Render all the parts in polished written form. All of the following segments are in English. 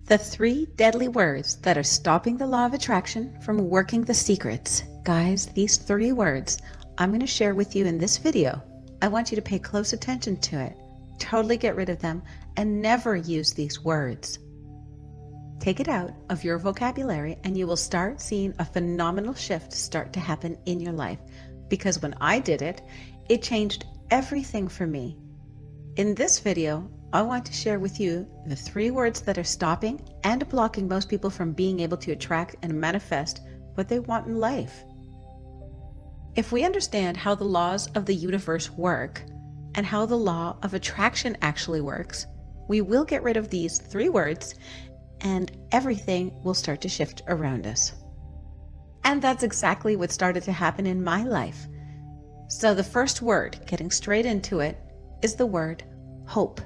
The 3 deadly words that are stopping the law of attraction from working the secrets. Guys, these 3 words I'm going to share with you in this video. I want you to pay close attention to it. Totally get rid of them and never use these words. Take it out of your vocabulary and you will start seeing a phenomenal shift start to happen in your life. Because when I did it, it changed everything for me. In this video, I want to share with you the 3 words that are stopping and blocking most people from being able to attract and manifest what they want in life. If we understand how the laws of the universe work and how the law of attraction actually works, we will get rid of these 3 words and everything will start to shift around us. And that's exactly what started to happen in my life. So the first word, getting straight into it, is the word hope.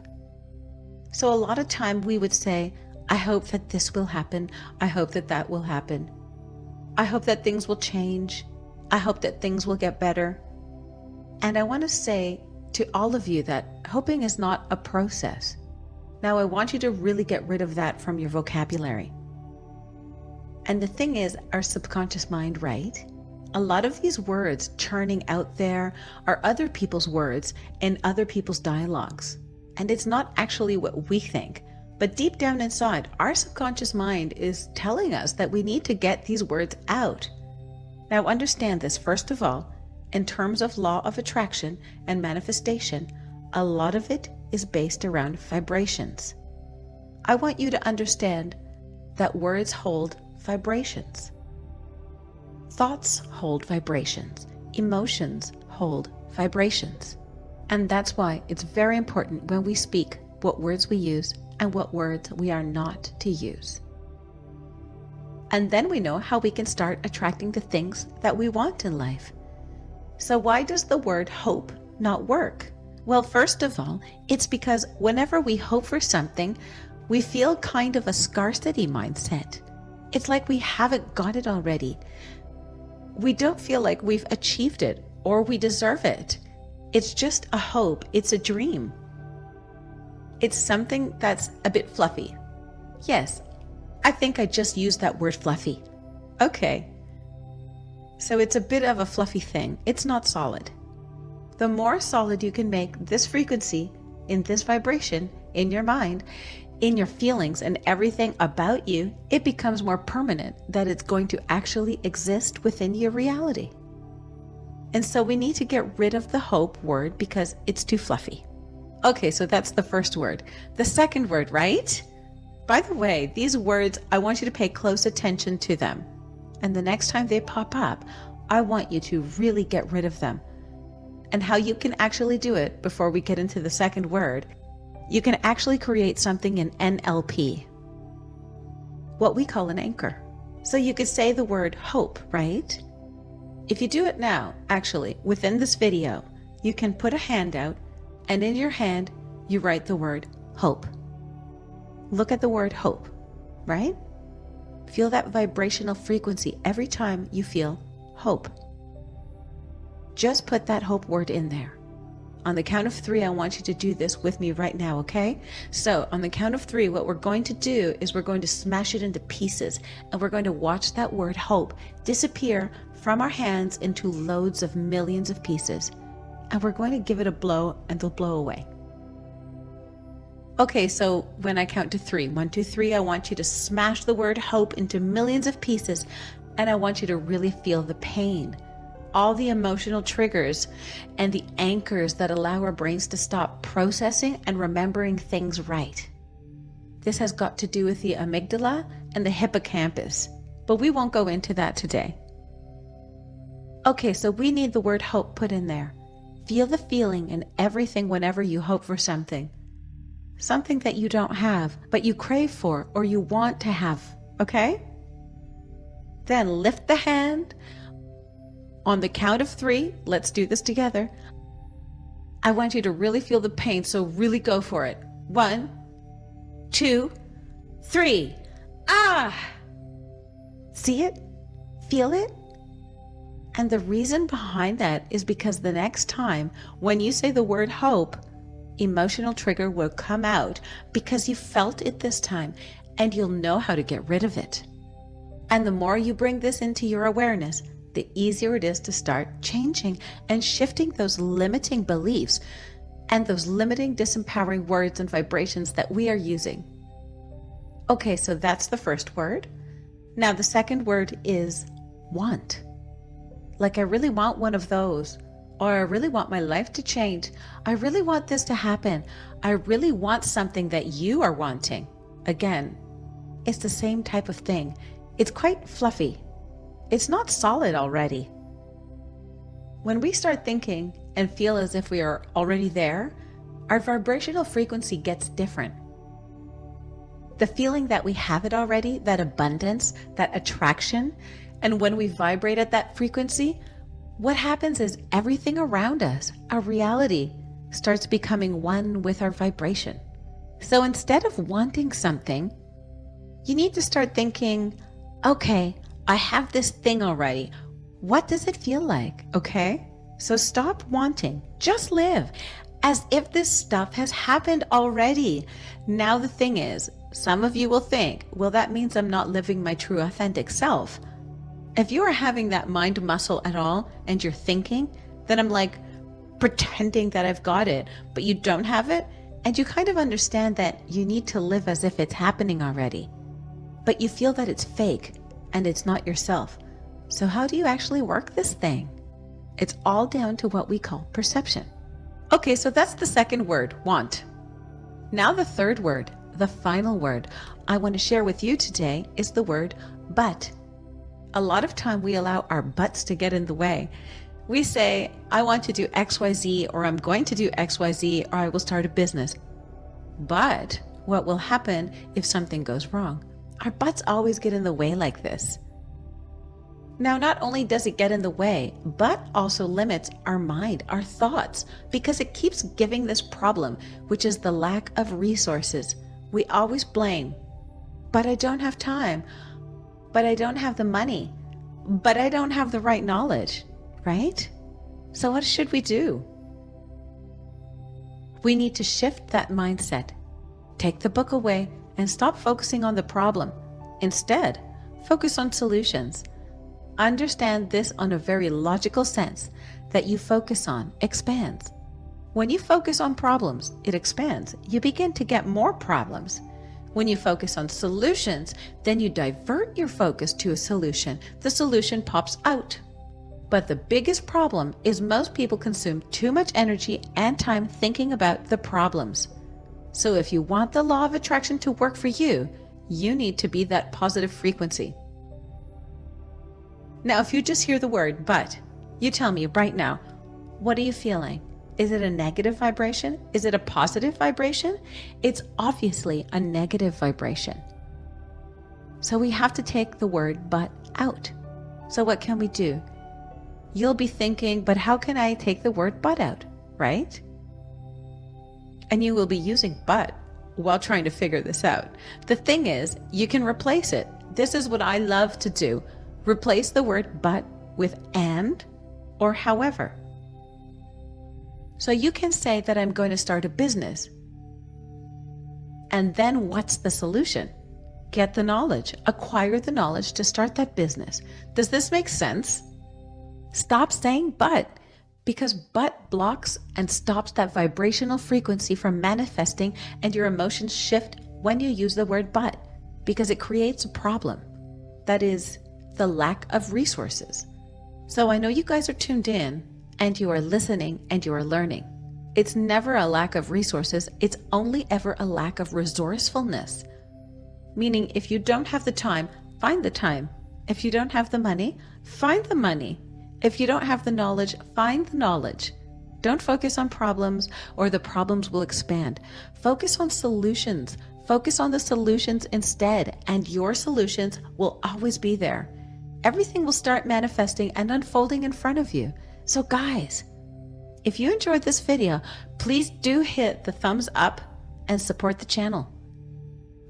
So a lot of time we would say, I hope that this will happen. I hope that that will happen. I hope that things will change. I hope that things will get better. And I want to say to all of you that hoping is not a process. Now I want you to really get rid of that from your vocabulary. And the thing is, our subconscious mind, right? A lot of these words churning out there are other people's words and other people's dialogues. And it's not actually what we think. But deep down inside, our subconscious mind is telling us that we need to get these words out. Now understand this, first of all, in terms of law of attraction and manifestation, a lot of it is based around vibrations. I want you to understand that words hold vibrations. Thoughts hold vibrations. Emotions hold vibrations. And that's why it's very important when we speak what words we use and what words we are not to use. And then we know how we can start attracting the things that we want in life. So why does the word hope not work? Well, first of all, it's because whenever we hope for something, we feel kind of a scarcity mindset. It's like we haven't got it already. We don't feel like we've achieved it or we deserve it. It's just a hope. It's a dream. It's something that's a bit fluffy. Yes, I think I just used that word fluffy. Okay. So it's a bit of a fluffy thing. It's not solid. The more solid you can make this frequency in this vibration in your mind, in your feelings and everything about you, it becomes more permanent that it's going to actually exist within your reality. And so we need to get rid of the hope word because it's too fluffy. Okay, so that's the first word. The second word, right? By the way, these words, I want you to pay close attention to them. And the next time they pop up, I want you to really get rid of them. And how you can actually do it before we get into the second word, you can actually create something in NLP, what we call an anchor. So you could say the word hope, right? If you do it now, actually, within this video, you can put a hand out and in your hand, you write the word hope. Look at the word hope, right? Feel that vibrational frequency every time you feel hope. Just put that hope word in there. On the count of 3, I want you to do this with me right now, okay? So on the count of 3, what we're going to do is we're going to smash it into pieces and we're going to watch that word hope disappear from our hands into loads of millions of pieces. And we're going to give it a blow and they'll blow away. Okay, so when I count to 3, 1, 2, 3, I want you to smash the word hope into millions of pieces and I want you to really feel the pain. All the emotional triggers and the anchors that allow our brains to stop processing and remembering things right. This has got to do with the amygdala and the hippocampus, but we won't go into that today. Okay, so we need the word hope put in there. Feel the feeling and everything whenever you hope for something. Something that you don't have, but you crave for or you want to have, okay? Then lift the hand. On the count of 3, let's do this together. I want you to really feel the pain, so really go for it. 1, 2, 3. Ah! See it? Feel it? And the reason behind that is because the next time when you say the word hope, emotional trigger will come out because you felt it this time and you'll know how to get rid of it. And the more you bring this into your awareness, the easier it is to start changing and shifting those limiting beliefs and those limiting, disempowering words and vibrations that we are using. Okay, so that's the first word. Now the second word is want. Like, I really want one of those, or I really want my life to change. I really want this to happen. I really want something that you are wanting. Again, it's the same type of thing. It's quite fluffy. It's not solid already. When we start thinking and feel as if we are already there, our vibrational frequency gets different. The feeling that we have it already, that abundance, that attraction, and when we vibrate at that frequency, what happens is everything around us, our reality, starts becoming one with our vibration. So instead of wanting something, you need to start thinking, okay, I have this thing already. What does it feel like? Okay? So stop wanting. Just live as if this stuff has happened already. Now the thing is, some of you will think, well, that means I'm not living my true authentic self. If you are having that mind muscle at all and you're thinking, then I'm like pretending that I've got it, but you don't have it, and you kind of understand that you need to live as if it's happening already, but you feel that it's fake and it's not yourself. So how do you actually work this thing? It's all down to what we call perception. Okay, so that's the second word, want. Now the third word, the final word I want to share with you today is the word but. A lot of time we allow our buts to get in the way. We say, I want to do XYZ, or I'm going to do XYZ, or I will start a business. But what will happen if something goes wrong? Our buts always get in the way like this. Now, not only does it get in the way, but also limits our mind, our thoughts, because it keeps giving this problem, which is the lack of resources. We always blame, but I don't have time, but I don't have the money, but I don't have the right knowledge, right? So what should we do? We need to shift that mindset. Take the book away and stop focusing on the problem. Instead, focus on solutions. Understand this on a very logical sense, that you focus on expands. When you focus on problems, it expands. You begin to get more problems. When you focus on solutions, then you divert your focus to a solution. The solution pops out. But the biggest problem is most people consume too much energy and time thinking about the problems. So if you want the law of attraction to work for you, you need to be that positive frequency. Now, if you just hear the word but, you tell me right now, what are you feeling? Is it a negative vibration? Is it a positive vibration? It's obviously a negative vibration. So we have to take the word but out. So what can we do? You'll be thinking, but how can I take the word but out, right? And you will be using but while trying to figure this out. The thing is, you can replace it. This is what I love to do. Replace the word but with and or however. So you can say that I'm going to start a business. And then what's the solution? Get the knowledge, acquire the knowledge to start that business. Does this make sense? Stop saying but, because but blocks and stops that vibrational frequency from manifesting, and your emotions shift when you use the word but, because it creates a problem. That is the lack of resources. So I know you guys are tuned in and you are listening and you are learning. It's never a lack of resources. It's only ever a lack of resourcefulness. Meaning if you don't have the time, find the time. If you don't have the money, find the money. If you don't have the knowledge, find the knowledge. Don't focus on problems or the problems will expand. Focus on solutions. Focus on the solutions instead, and your solutions will always be there. Everything will start manifesting and unfolding in front of you. So guys, if you enjoyed this video, please do hit the thumbs up and support the channel.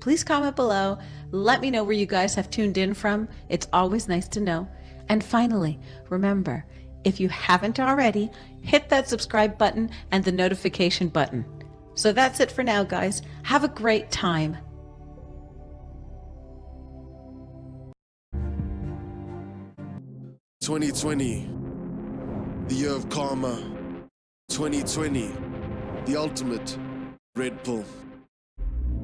Please comment below. Let me know where you guys have tuned in from. It's always nice to know. And finally, remember, if you haven't already, hit that subscribe button and the notification button. So that's it for now, guys. Have a great time. 2020, the year of karma. 2020, the ultimate red pill.